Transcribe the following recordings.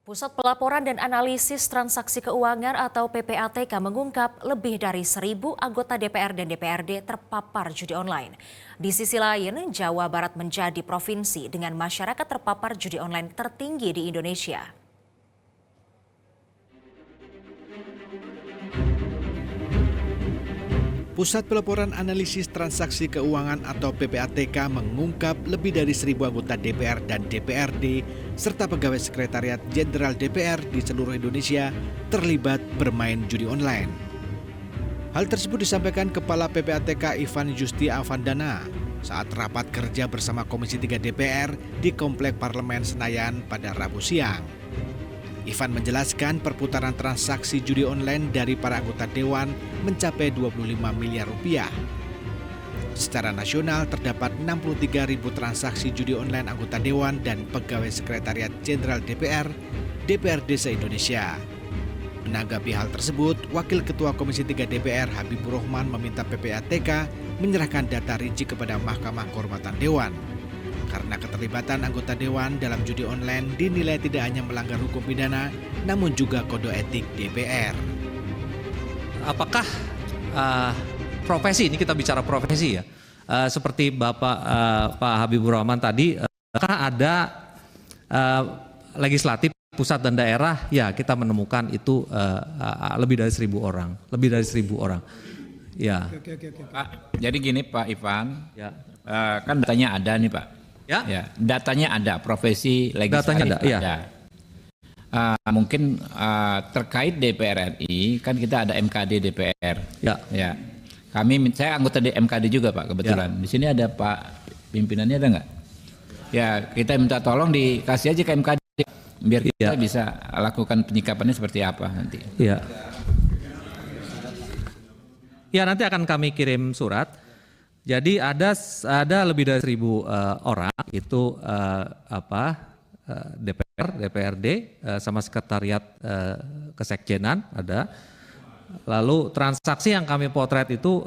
Pusat Pelaporan dan Analisis Transaksi Keuangan atau PPATK mengungkap lebih dari 1.000 anggota DPR dan DPRD terpapar judi online. Di sisi lain, Jawa Barat menjadi provinsi dengan masyarakat terpapar judi online tertinggi di Indonesia. Pusat Pelaporan Analisis Transaksi Keuangan atau PPATK mengungkap lebih dari 1.000 anggota DPR dan DPRD serta pegawai Sekretariat Jenderal DPR di seluruh Indonesia terlibat bermain judi online. Hal tersebut disampaikan Kepala PPATK Ivan Yusti Avandana saat rapat kerja bersama Komisi 3 DPR di Komplek Parlemen Senayan pada Rabu siang. Ivan menjelaskan perputaran transaksi judi online dari para anggota Dewan mencapai 25 miliar rupiah. Secara nasional terdapat 63.000 transaksi judi online anggota Dewan dan pegawai Sekretariat Jenderal DPR, DPRD se-Indonesia. Menanggapi hal tersebut, Wakil Ketua Komisi 3 DPR Habibur Rahman meminta PPATK menyerahkan data rinci kepada Mahkamah Kehormatan Dewan. Karena keterlibatan anggota Dewan dalam judi online dinilai tidak hanya melanggar hukum pidana, namun juga kode etik DPR. Apakah profesi, ini kita bicara profesi ya, seperti Pak Habibur Rahman tadi, apakah ada legislatif pusat dan daerah, ya kita menemukan itu lebih dari 1.000 orang, ya. Oke. Pak, jadi gini Pak Ivan, Ya. Kan datanya ada nih Pak. Ya. Datanya ada, profesi legislatif Datanya ada, ya. Mungkin terkait DPR RI, kan kita ada MKD DPR. Ya. Saya anggota MKD juga Pak kebetulan. Di sini ada Pak pimpinannya, ada nggak? Ya, kita minta tolong dikasih aja ke MKD biar kita bisa lakukan penyikapannya seperti apa nanti. Ya. Ya, nanti akan kami kirim surat. Jadi ada lebih dari 1.000 orang itu DPR, DPRD sama sekretariat kesekjenan ada. Lalu transaksi yang kami potret itu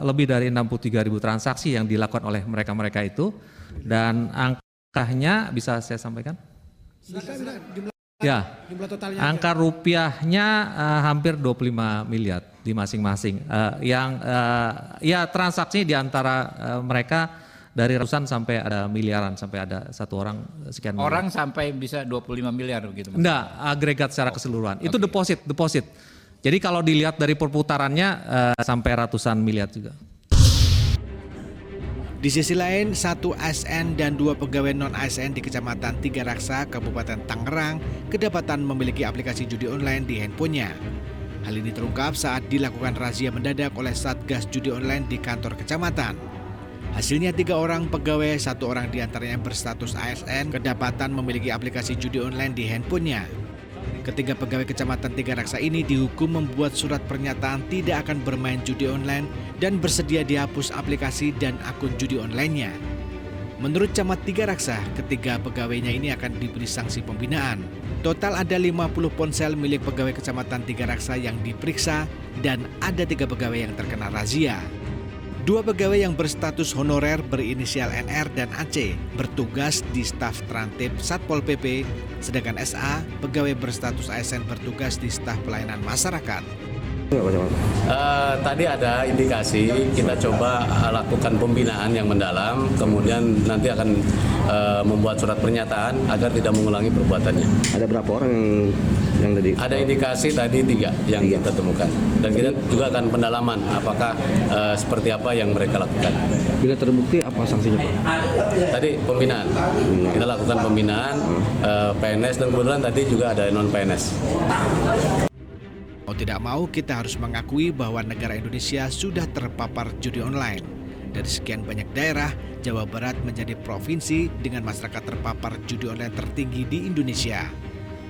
lebih dari 63.000 transaksi yang dilakukan oleh mereka-mereka itu, dan angkanya bisa saya sampaikan? Ya, angka rupiahnya hampir 25 miliar di masing-masing. Ya transaksi di antara mereka dari ratusan sampai ada miliaran, sampai ada satu orang sekian miliar. Orang sampai bisa 25 miliar begitu? Enggak, agregat secara keseluruhan. Itu deposit. Jadi kalau dilihat dari perputarannya sampai ratusan miliar juga. Di sisi lain, 1 ASN dan 2 pegawai non-ASN di Kecamatan Tiga Raksa, Kabupaten Tangerang, kedapatan memiliki aplikasi judi online di handphonenya. Hal ini terungkap saat dilakukan razia mendadak oleh Satgas Judi Online di kantor kecamatan. Hasilnya 3 orang pegawai, 1 orang diantaranya berstatus ASN, kedapatan memiliki aplikasi judi online di handphonenya. Ketiga pegawai Kecamatan Tiga Raksa ini dihukum membuat surat pernyataan tidak akan bermain judi online dan bersedia dihapus aplikasi dan akun judi online-nya. Menurut Camat Tiga Raksa, ketiga pegawainya ini akan diberi sanksi pembinaan. Total ada 50 ponsel milik pegawai Kecamatan Tiga Raksa yang diperiksa dan ada 3 pegawai yang terkena razia. 2 pegawai yang berstatus honorer berinisial NR dan AC bertugas di staf Trantip Satpol PP, sedangkan SA, pegawai berstatus ASN bertugas di staf pelayanan masyarakat. Tadi ada indikasi, kita coba lakukan pembinaan yang mendalam, kemudian nanti akan membuat surat pernyataan agar tidak mengulangi perbuatannya. Ada berapa orang yang tadi? Ada indikasi tadi 3 yang kita temukan, dan kita juga akan pendalaman apakah seperti apa yang mereka lakukan. Bila terbukti apa sanksinya Pak? Tadi pembinaan, kita lakukan pembinaan PNS, dan kebetulan tadi juga ada non PNS. Mau tidak mau, kita harus mengakui bahwa negara Indonesia sudah terpapar judi online. Dari sekian banyak daerah, Jawa Barat menjadi provinsi dengan masyarakat terpapar judi online tertinggi di Indonesia.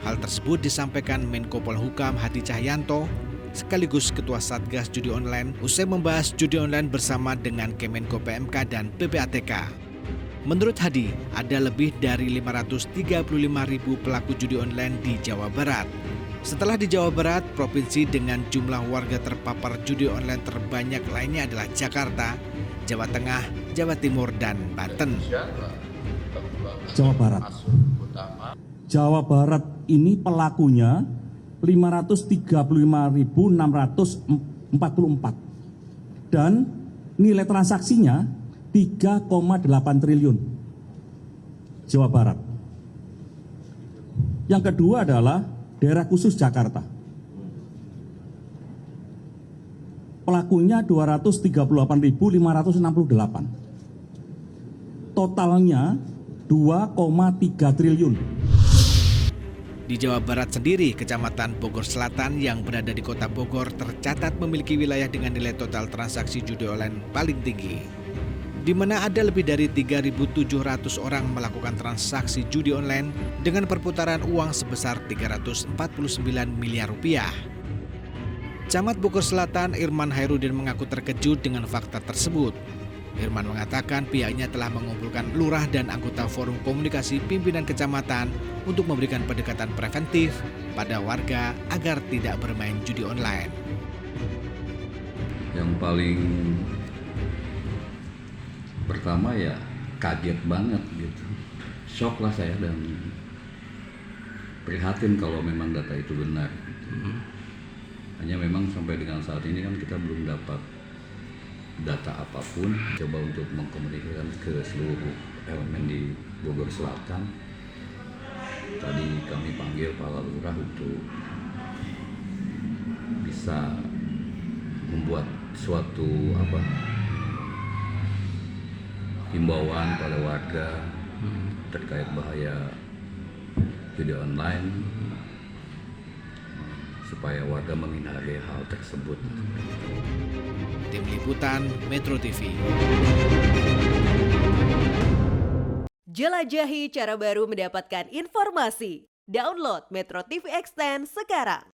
Hal tersebut disampaikan Menko Polhukam Hadi Cahyanto sekaligus Ketua Satgas Judi Online usai membahas judi online bersama dengan Kemenko PMK dan PPATK. Menurut Hadi, ada lebih dari 535.000 pelaku judi online di Jawa Barat. Setelah di Jawa Barat, provinsi dengan jumlah warga terpapar judi online terbanyak lainnya adalah Jakarta, Jawa Tengah, Jawa Timur, dan Banten. Jawa Barat. Jawa Barat ini pelakunya 535.644 dan nilai transaksinya 3,8 triliun. Jawa Barat. Yang kedua adalah daerah khusus Jakarta. Pelakunya 238.568. Totalnya 2,3 triliun. Di Jawa Barat sendiri, Kecamatan Bogor Selatan yang berada di Kota Bogor tercatat memiliki wilayah dengan nilai total transaksi judi online paling tinggi, di mana ada lebih dari 3.700 orang melakukan transaksi judi online dengan perputaran uang sebesar 349 miliar rupiah. Camat Bogor Selatan Irman Hairudin mengaku terkejut dengan fakta tersebut. Irman mengatakan pihaknya telah mengumpulkan lurah dan anggota forum komunikasi pimpinan kecamatan untuk memberikan pendekatan preventif pada warga agar tidak bermain judi online. Yang paling pertama ya kaget banget gitu, shock lah saya dan prihatin kalau memang data itu benar. Hanya memang sampai dengan saat ini kan kita belum dapat data apapun. Coba untuk mengkomunikasikan ke seluruh elemen di Bogor Selatan. Tadi kami panggil Pak Lurah untuk bisa membuat suatu himbauan pada warga terkait bahaya judi online supaya warga menghindari hal tersebut. Tim Liputan Metro TV. Jelajahi cara baru mendapatkan informasi. Download Metro TV Extend sekarang.